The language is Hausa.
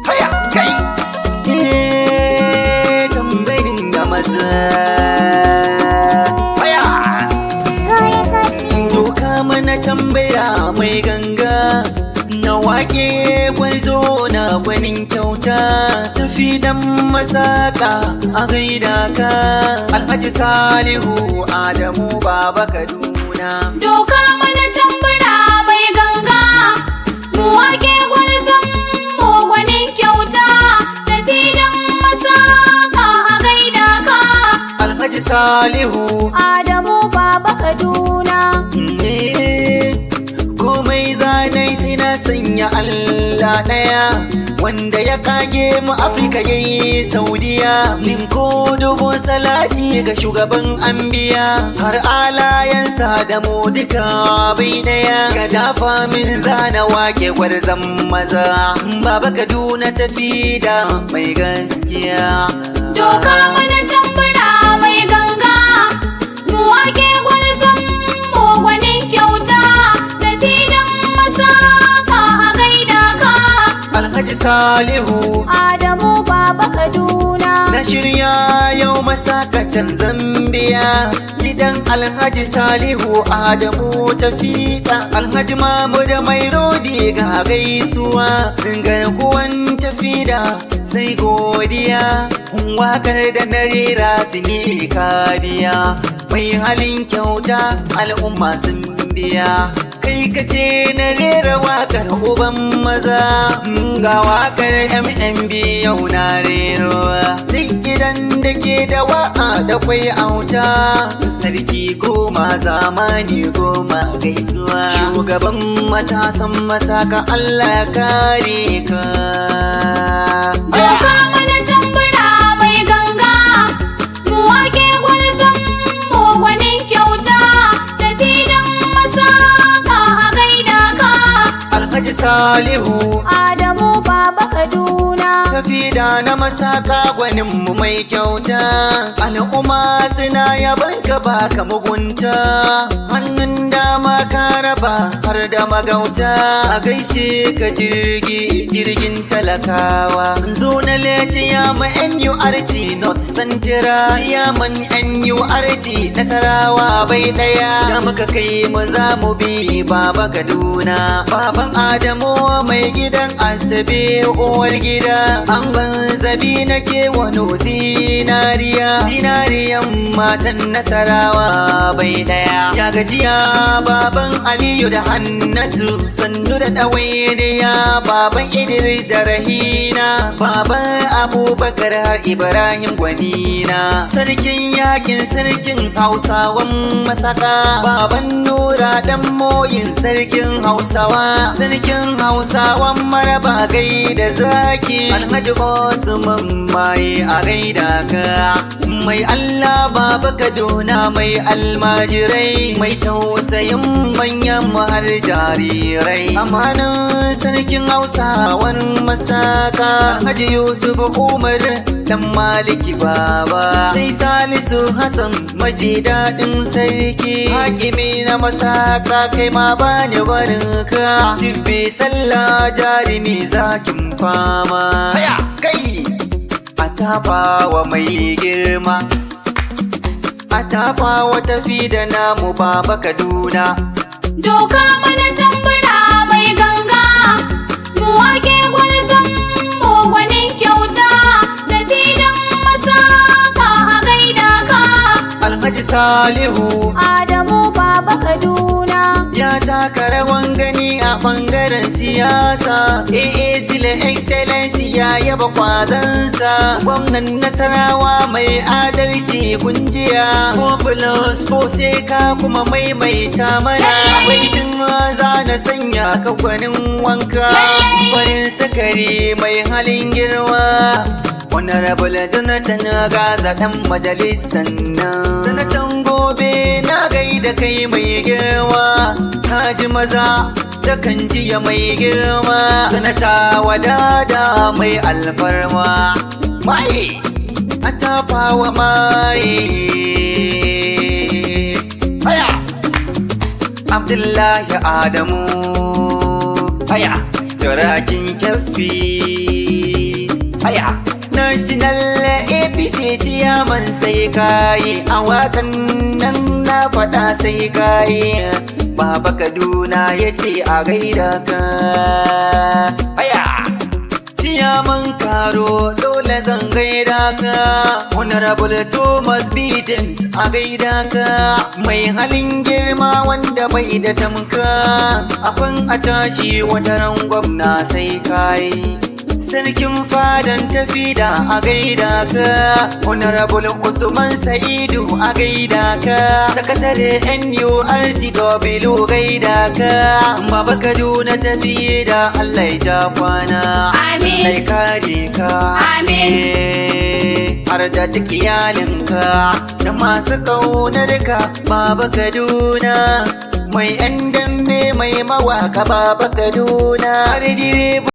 Haya kai tambayin da maza haya doka mana tambaya mai ganga na wake gwarzo na gwanin kyauta tafi dan masaka a gaida ka Alhaji Salihu Adamu Baba Kaduna. Doka mana tambura mai ganga mu wake gwarzon mu gwanin kyauta tafi dan masaka a gaida ka Alhaji Salihu Adamu Baba Kaduna. Komai zanai sai na sanya Allah ɗaya wanda ya kage mu Afirka yayi Saudiya ninko dubu salati ga shugaban anbiya har alayansa da mu duka bai daya ka dafa min zana wake gwarzon maza Baba Kaduna tafi da mai gaskiya. Doka mana tambura mai ganga mu wake gwarzon mu gwanin kyauta tafi dan masaka a gaida ka Alhaji Salihu Adamu Baba Kaduna. na shirya yau masakacin Zambiya gidan Alhaji Salihu Adamu tafiƙa Alhaji Mahmud mai rodi ga gaisuwa garkuwan tafida sai godiya wakar da na rera tuni ka biya mai halin kyauta al'umma sun biya kai kace na rera wakar uban maza ga wakar MMB yau na rero duk gidan da ke da wa'a da kwai auta sarki goma zamani goma gaisuwa shugaban matasan masaka Allah kare ka. Doka mana tambura mai ganga mu wake gwarzon mu gwanin kyauta tafi dan masaka a gaida ka Alhaji Salihu Adamu Baba Kaduna. tafida na masaka gwanin mu mai kyauta al'umma suna yaban ka baka mugunta hannun dama ka raba har da magauta a gaishe ka jirgin talakawa zo na leti ya ma NURT North Central ya man NURT Nasarawa bai daya ya muka kai mu za mu bi Baba Kaduna baban Adamu mai gidan Asabe uwar gida an ban zabi nake wani zinariyan matan Nasarawa bai daya ya gajiya baban Aliyu da Hannatu sannu da ɗawainiya baban Idris da Rahina baban Abubakar har Ibrahim Gwanina sarkin yakin sarkin Hausawan masaka baban Nura dan moyin sarkin Hausawa sarkin Hausawan maraba gaida zaki Alhaji Usman mai a gaida ka mai Allah Baba Kaduna mai almajirai mai tausayin manyan har jarirai amanan sarkin Hausawan masaka Haji Yusuf Umar dan Maliki Baba sai Salisu Hassan maji daɗin sarki hakimi na masaka kai ma bani barin ka Cibbi sallah jarimi zakin fama haya kai a tafawa mai girma a tafawa tafi da namu Baba Kaduna. Doka mana tambura mai ganga mu wake gwarzon mu gwanin kyauta tafi dan masaka a gaida ka Alhaji Salihu Adamu Baba Kaduna. ya taka rawan gani a ɓangaren siyasa Sile Excellency ya yaba kwazansa gwamnan Nasarawa mai adalci kunjiya 4+4 sai ka kuma maimaita mana baitin za na sanya ka gwanin wanka farin sakari mai halin girma Honorable Jonathan Gaza dan majalisar nan sanatan gobe na gaida kai mai girma kaji maza da kan jiya mai girma sanata wadada mai alfarma mai a tafawa mai haya Abdullahi Adamu haya turakin kyaffi. Haya! National APC ciyaman sai kayi, a wakan nan na faɗa sai kayi. Baba Kaduna ya ce a gaida ka. Haya! Ciyaman Karo dole zan gaida ka. Honorable Thomas B. James a gaida ka. Mai halin girma wanda bai da tamka, afan a tashi wataran gwamna sai kayi. Sarkin fadan tafi da a gaida ka. Honorable Usman Sa'idu a gaida ka. Sakatare NURTW gaida ka. Baba Kaduna tafi da Allah ya ja kwana. Amin. Allah ya kare ka. Amin. Har da duk iyalinka da masu ƙaunar ka. Baba Kaduna mai 'yan dambe mai mawaka. Baba Kaduna har direba